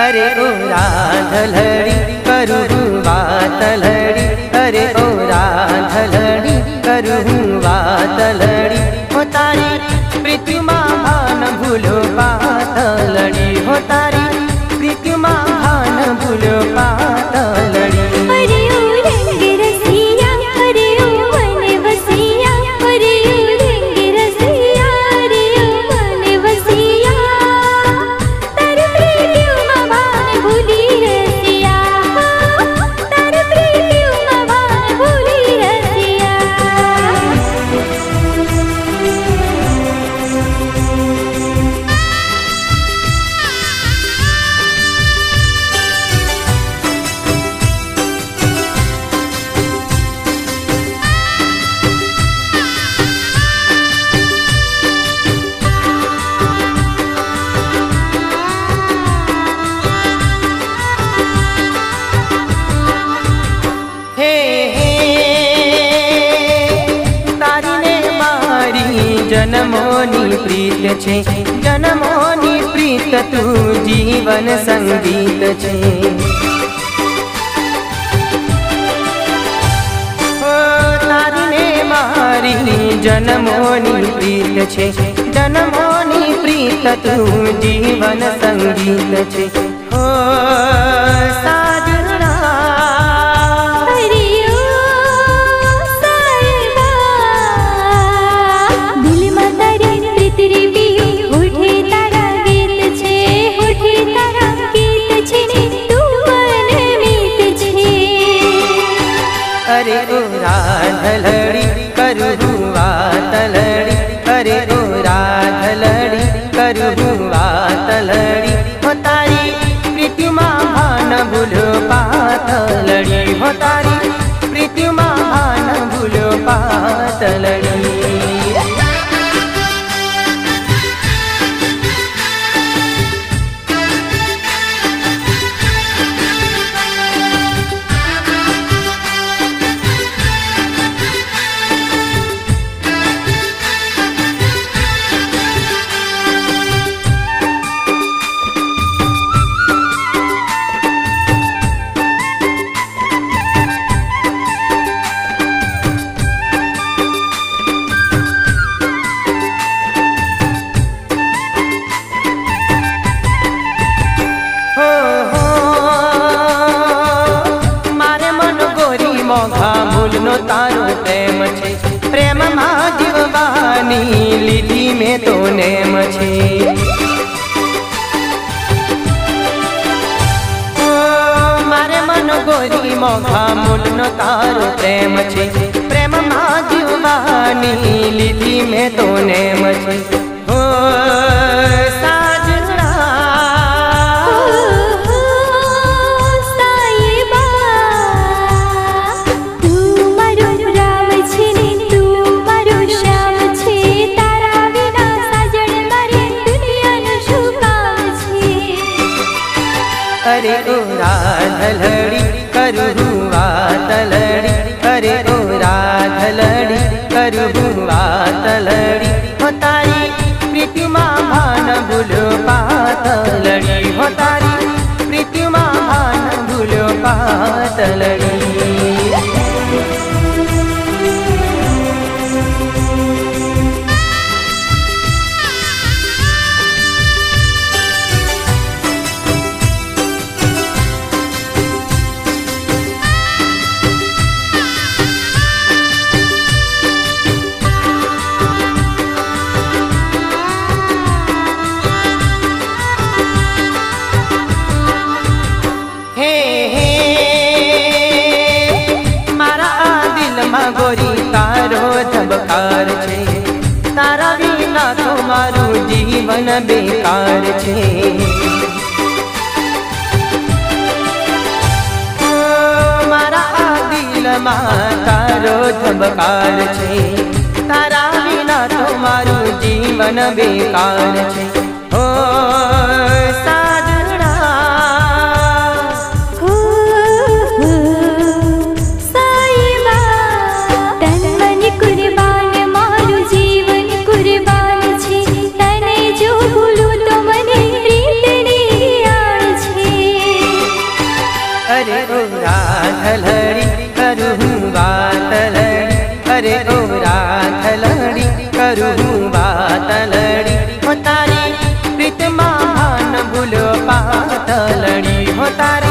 अरे ओ राधलड़ी करूँ वातलड़ी, अरे ओ राधलड़ी करूँ वातलड़ी, हो तारी प्रीति माँ भान भूलो पातलड़ी, हो तारी प्रीति माँ भान भूलो पातलड़ी। अरे ओ रंग रसिया, अरे ओ मन बसिया, अरे ओ रंग रसिया, अरे ओ मन बसिया, तार प्रीति माँ भान भूली रसिया, तार प्रीति माँ भान भूली रसिया। जनमोनी प्रीत छे, जनमोनी प्रीत तू जीवन संगीत छे। ओ तारी ने मारी जनमोनी प्रीत छे, जनमोनी प्रीत तू जीवन संगीत छे। ओ साजना अरे ओ राधलड़ी करूँ वातलड़ी, अरे ओ राधलड़ी करूँ वातलड़ी, हो तारी प्रीति माँ भान भूलो पातलड़ी, हो तारी प्रीति माँ भान भूलो पातलड़ी। मूलनो तारो प्रेम छे, प्रेम मां जीववानी लीधी में तो नेम छे। ओ मारे मन गोरी मोघा मूलनो तारो प्रेम छे, प्रेम मां जीववानी लीधी में तो नेम छे। ओ अरे ओ राधलड़ी करूँ वातलड़ी, अरे ओ राधलड़ी करूँ वातलड़ी, हो तारी प्रीति माँ भान भूलो पातलड़ी, हो तारी प्रीति माँ भान भूलो पातलड़ी। गोरी तारो धबकार छे, तारा बिना तो मारू जीवन बेकार छे। ओ मारा दिल में तारो धबकार छे, तारा बिना तो मारू जीवन बेकार छे। ओ जीवन कुर्बान छे, तने जो भूलूं तो मने प्रीत नी याद छे। अरे ओ राथलड़ी करूँ बात लड़ी हो तारी प्रीत मान भूलो पातलड़ी हो तारी